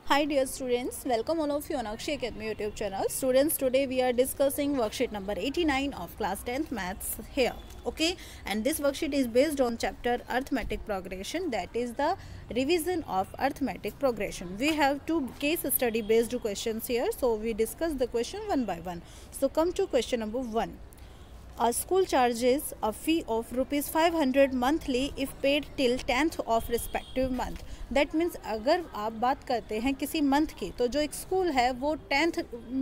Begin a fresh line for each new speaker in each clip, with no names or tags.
Hi dear students, welcome all of you on Akshi Academy YouTube channel. Students, today we are discussing worksheet number 89 of class 10th maths here. Okay, and this worksheet is based on chapter arithmetic progression, that is the revision of arithmetic progression. We have two case study based questions here, so we discuss the question one by one. So come to question number 1. A school charges a fee of rupees 500 monthly if paid till 10th of respective month. That means अगर आप बात करते हैं किसी month की, तो जो एक स्कूल है वो 10th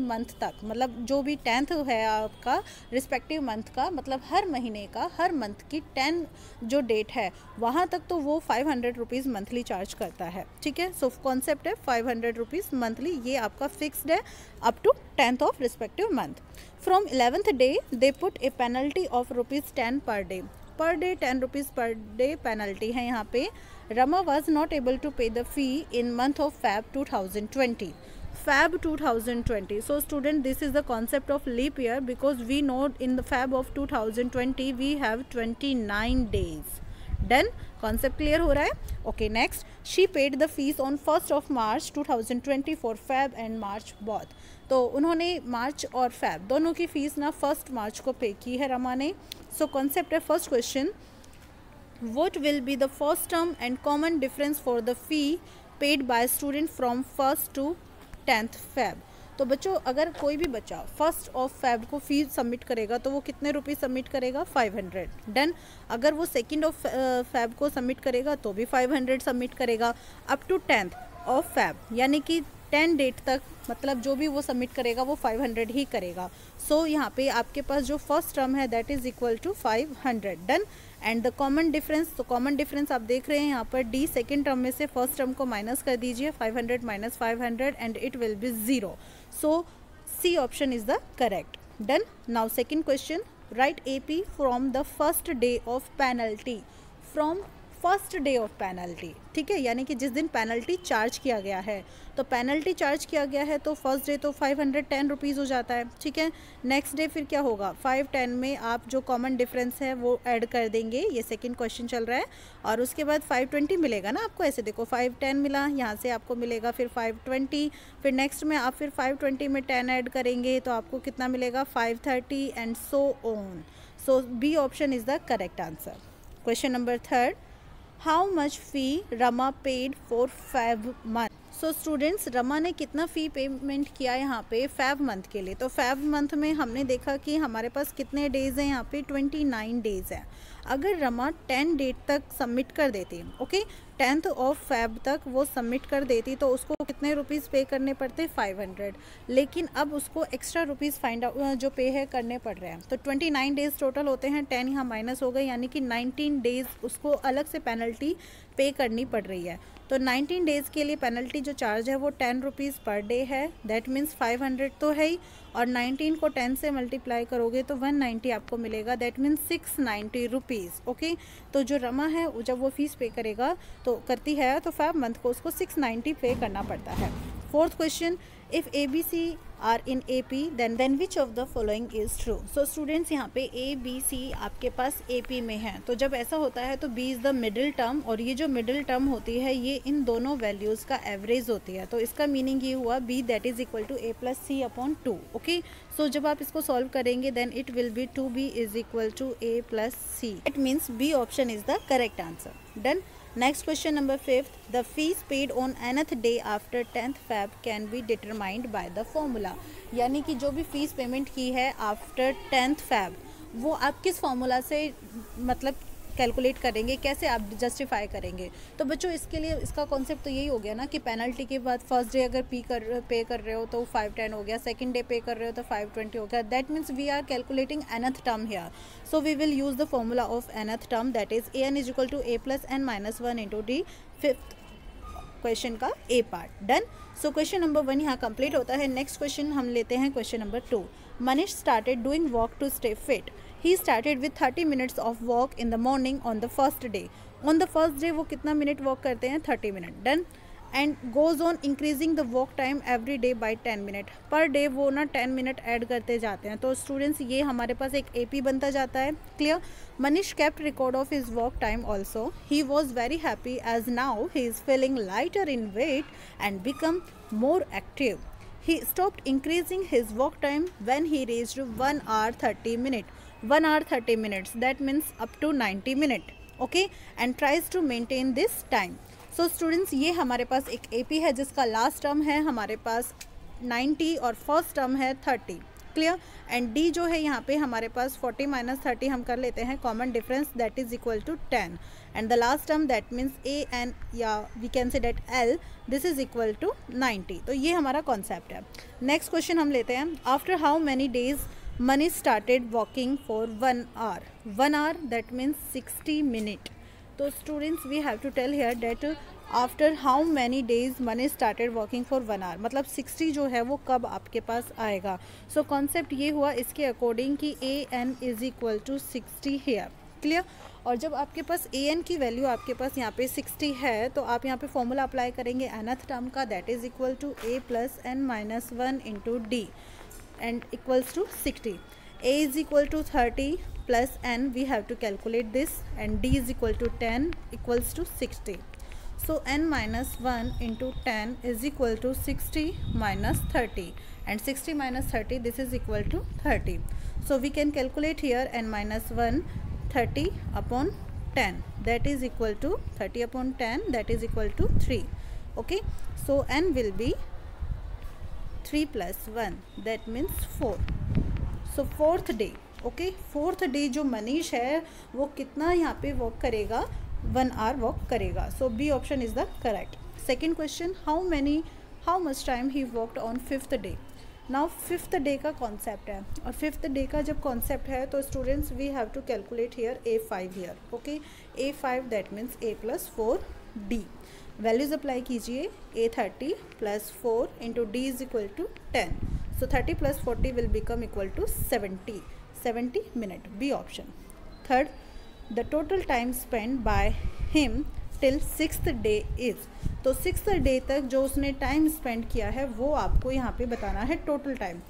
मंथ तक, मतलब जो भी 10th है आपका रिस्पेक्टिव मंथ का, मतलब हर महीने का, हर मंथ की 10 जो डेट है वहाँ तक तो वो 500 रुपीज़ मंथली चार्ज करता है. ठीक है, सो कॉन्सेप्ट है 500 रुपीज़ मंथली, ये आपका फिक्स्ड है up to 10th of respective month. From 11th day they put a penalty of rupees 10 per day. Per day 10 rupees per day penalty है यहाँ पे. Rama was not able to pay the fee in month of Feb 2020. Feb 2020. So student, this is the concept of leap year, because we know in the Feb of 2020 we have 29 days. Done, concept clear हो रहा है. Okay, next, she paid the fees on 1st of March 2020 for Feb and March both. तो उन्होंने मार्च और fab दोनों की fees ना 1 मार्च को पे की है रमा ने. सो कॉन्सेप्ट है first question, what will be the first term and common difference for the fee paid by student from 1st to 10th Feb. तो बच्चों, अगर कोई भी बच्चा 1st of Feb को फीस सबमिट करेगा तो वो कितने रुपीज़ सबमिट करेगा? 500. डन. अगर वो 2nd of Feb को सबमिट करेगा तो भी 500 सबमिट करेगा up to 10th of Feb, यानी कि 10 डेट तक, मतलब जो भी वो सबमिट करेगा वो 500 ही करेगा. सो यहाँ पे आपके पास जो फर्स्ट टर्म है that is equal to 500. Done. And the common difference, तो कॉमन डिफरेंस आप देख रहे हैं यहाँ पर डी, सेकेंड टर्म में से फर्स्ट टर्म को माइनस कर दीजिए, 500 minus 500 and it will be 0. So C option is the correct. Done. Now second question, write AP from the first day of penalty. From first day of penalty, ठीक है, यानी कि जिस दिन penalty charge किया गया है. तो पेनल्टी चार्ज किया गया है तो फर्स्ट डे तो 510 रुपीज़ हो जाता है. ठीक है, नेक्स्ट डे फिर क्या होगा? 510 में आप जो कॉमन डिफरेंस है वो ऐड कर देंगे, ये सेकंड क्वेश्चन चल रहा है. और उसके बाद 520 मिलेगा ना आपको, ऐसे देखो 510 मिला, यहाँ से आपको मिलेगा फिर 520, फिर नेक्स्ट में आप फिर 520 में 10 ऐड करेंगे तो आपको कितना मिलेगा? 530 and so on. So B option is the correct answer. Question number third, how much fee Rama paid for Feb month. So students, Rama ने कितना फ़ी पेमेंट किया यहाँ पे फैब मंथ के लिए. तो फैब मंथ में हमने देखा कि हमारे पास कितने डेज़ हैं यहाँ पे? 29 डेज़ हैं. अगर रमा 10 डेट तक सबमिट कर देती, ओके, 10th of Feb तक वो सबमिट कर देती तो उसको कितने रुपीज़ पे करने पड़ते? 500. लेकिन अब उसको एक्स्ट्रा रुपीज़ फाइंड आउट जो पे है करने पड़ रहे हैं. तो 29 डेज़ टोटल होते हैं, 10 यहाँ माइनस हो गए, यानी कि 19 डेज़ उसको अलग से पेनल्टी पे करनी पड़ रही है. तो 19 डेज़ के लिए पेनल्टी जो चार्ज है वो 10 रुपीज़ पर डे है. दैट मीन्स 500 तो है ही, और 19 को 10 से मल्टीप्लाई करोगे तो 190 आपको मिलेगा. That means 690 rupees. ओके, तो जो रमा है जब वो फीस पे करेगा तो करती है तो फैब मंथ को उसको 690 पे करना पड़ता है. Fourth question, if ABC are in AP then which of the following is true. So students, यहाँ पे ABC आपके पास AP में है, तो जब ऐसा होता है तो B is the middle term, और ये जो मिडिल टर्म होती है ये इन दोनों वैल्यूज़ का एवरेज होती है. तो इसका मीनिंग ये हुआ B that is equal to A plus C upon 2. Okay, so जब आप इसको सॉल्व करेंगे then it will be 2B is equal to A plus C. It means B option is the correct answer. Done. Next question number 5th, the fees paid on nth day after 10th Feb can be determined by the formula. यानी कि जो भी fees payment की है after 10th Feb वो आप किस formula से मतलब कैलकुलेट करेंगे, कैसे आप जस्टिफाई करेंगे. तो बच्चों, इसके लिए इसका कॉन्सेप्ट तो यही हो गया ना कि पेनल्टी के बाद फर्स्ट डे अगर पे कर रहे हो तो 510 हो गया, सेकंड डे पे कर रहे हो तो 520 हो गया. That means we are calculating nth term here. So we will use the formula of nth term, that is an is equal to a plus n minus 1 into D. Fifth question का A part. Done. So question number 1 यहाँ complete होता है. Next question हम लेते हैं question number 2. Manish started doing walk to stay fit. He started with 30 minutes of walk in the morning on the first day. On the first day वो कितना minute walk करते हैं? 30 minute. Done. And goes on increasing the walk time every day by 10 minute, per day वो ना 10 minute add करते जाते हैं। तो स्टूडेंट्स ये हमारे पास एक AP बनता जाता है। Clear. Manish kept record of his walk time also. He was very happy as now he is feeling lighter in weight and become more active. He stopped increasing his walk time when he reached 1 hour 30 minutes. 1 hour 30 minutes, that means up to 90 minutes. Okay, and tries to maintain this time. So students, ये हमारे पास एक AP है जिसका last term है हमारे पास 90 और first term है 30. Clear. And D जो है यहाँ पे हमारे पास 40 माइनस 30 हम कर लेते हैं common difference, that is equal to 10. And the last term that means AN या we can say that L, this is equal to 90. तो ये हमारा कॉन्सेप्ट है. नेक्स्ट क्वेश्चन हम लेते हैं. After how many days Mani started walking for 1 hour. 1 hour that means 60 minute. तो students we have to tell here that after how many days Mani started walking for 1 hour, मतलब 60 जो है वो कब आपके पास आएगा. सो कॉन्सेप्ट ये हुआ इसके अकॉर्डिंग कि AN is equal to 60 here. Clear. और जब आपके पास AN की वैल्यू आपके पास यहाँ पे 60 है तो आप यहाँ पे फॉर्मूला अप्लाई करेंगे nth टर्म का, that is equal to A plus n-1 into D and equals to 60. A is equal to 30 plus n, we have to calculate this, and D is equal to 10 equals to 60. So n minus 1 into 10 is equal to 60 minus 30, and 60 minus 30, this is equal to 30. So we can calculate here n minus 1, 30 upon 10, that is equal to 30 upon 10, that is equal to 3. Okay, so n will be 3 plus 1, that means 4. So fourth day. Okay, fourth day जो मनीष है वो कितना यहाँ पे walk करेगा, 1 hour walk करेगा. So B option is the correct. Second question, how much time he walked on fifth day. Now fifth day का concept है, और फिफ्थ डे का जब कॉन्सेप्ट है तो students we have to calculate here A5 here. Okay, A5 that means A plus 4D. Values apply कीजिए. A30 plus 4 into D is equal to 10. So 30 plus 40 will become equal to 70 minute. B option. Third, the total time spent by him till 6th day is. तो 6th day तक जो उसने time spend किया है वो आपको यहाँ पे बताना है टोटल टाइम.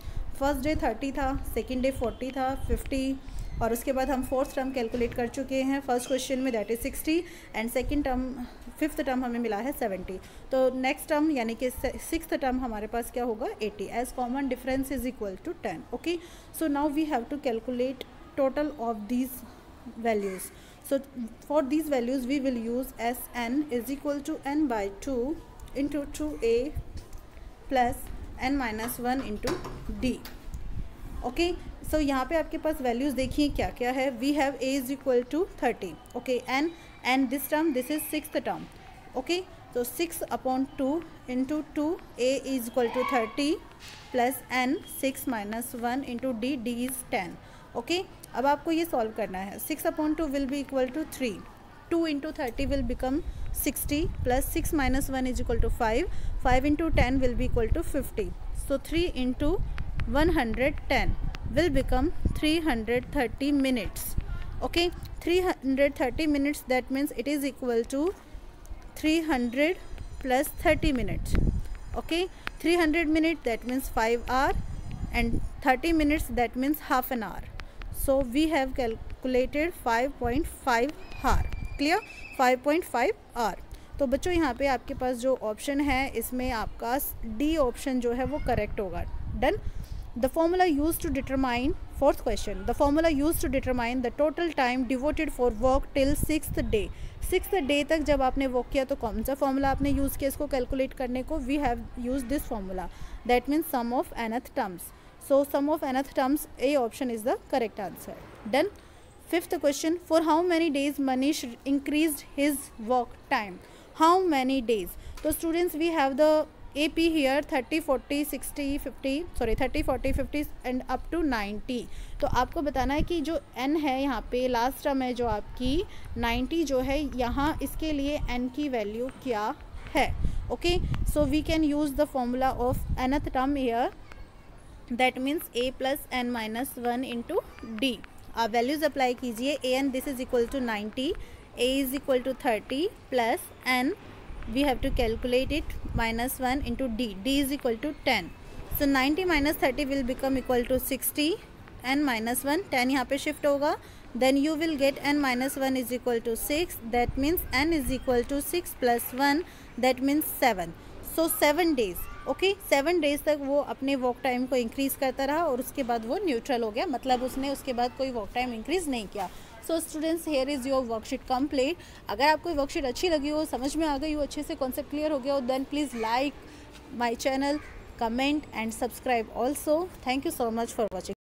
फर्स्ट डे 30 था, सेकेंड डे 40 था, 50, और उसके बाद हम फोर्थ टर्म कैलकुलेट कर चुके हैं फर्स्ट क्वेश्चन में, that is 60, and second term fifth term हमें मिला है 70. तो नेक्स्ट टर्म यानी कि सिक्स्थ टर्म हमारे पास क्या होगा, 80, as common difference is equal to 10. Okay, so now we have to calculate total of these values. So for these values we will use Sn is equal to n by 2 into 2a plus n minus 1 into d. Okay, so यहाँ पे आपके पास values देखिए क्या क्या है. We have a is equal to 30. Okay, and this term, this is sixth term. Okay, so 6 upon 2 into 2, a is equal to 30 plus n 6 minus 1 into d is 10. Okay, अब आपको ये सॉल्व करना है. 6 upon 2 will be equal to 3. 2 into 30 will become 60 plus 6 minus 1 is equal to 5. 5 into 10 will be equal to 50. So 3 into 110 will become 330 minutes. Okay, 330 minutes, that means it is equal to 300 plus 30 minutes. Okay, 300 minute that means 5 hour and 30 minutes that means half an hour. So we have calculated 5.5 hour. Clear? 5.5 hour. तो बच्चों यहाँ पे आपके पास जो option है इसमें आपका डी ऑप्शन जो है वो करेक्ट होगा. Done. The formula use to determine, fourth question, the formula use to determine the total time devoted for work till sixth day. Sixth day तक जब आपने वर्क किया तो कौन सा फॉर्मूला आपने यूज़ किया इसको कैलकुलेट करने को. We have use this formula, that means sum of nth terms. So sum of nth terms, A option is the correct answer. Done. Fifth question, for how many days Manish increased his work time? How many days? So students, we have the AP here 30, 40, 60, 50, sorry 30, 40, 50 and up to 90. तो आपको बताना है कि जो n है यहाँ पे last term है जो आपकी 90 जो है यहाँ इसके लिए n की वैल्यू क्या है. Okay, so we can use the formula of nth term here. That means a plus n minus 1 into d. आप वैल्यूज अप्लाई कीजिए. a n this is equal to 90, a is equal to 30 plus n we have to calculate it. -1 into d. d is equal to 10. So 90 minus 30 will become equal to 60 and -1. 10 यहाँ पे shift होगा. Then you will get n minus 1 is equal to 6. That means n is equal to 6 plus 1. That means 7. So 7 days. Okay 7 days तक वो अपने walk time को increase करता रहा और उसके बाद वो न्यूट्रल हो गया, मतलब उसने उसके बाद कोई वॉक टाइम इंक्रीज़ नहीं किया. So students, here is your worksheet complete. अगर आपको वर्कशीट अच्छी लगी हो, समझ में आ गई हो, अच्छे से कॉन्सेप्ट क्लियर हो गया हो, then please like my channel, comment and subscribe also. Thank you so much for watching.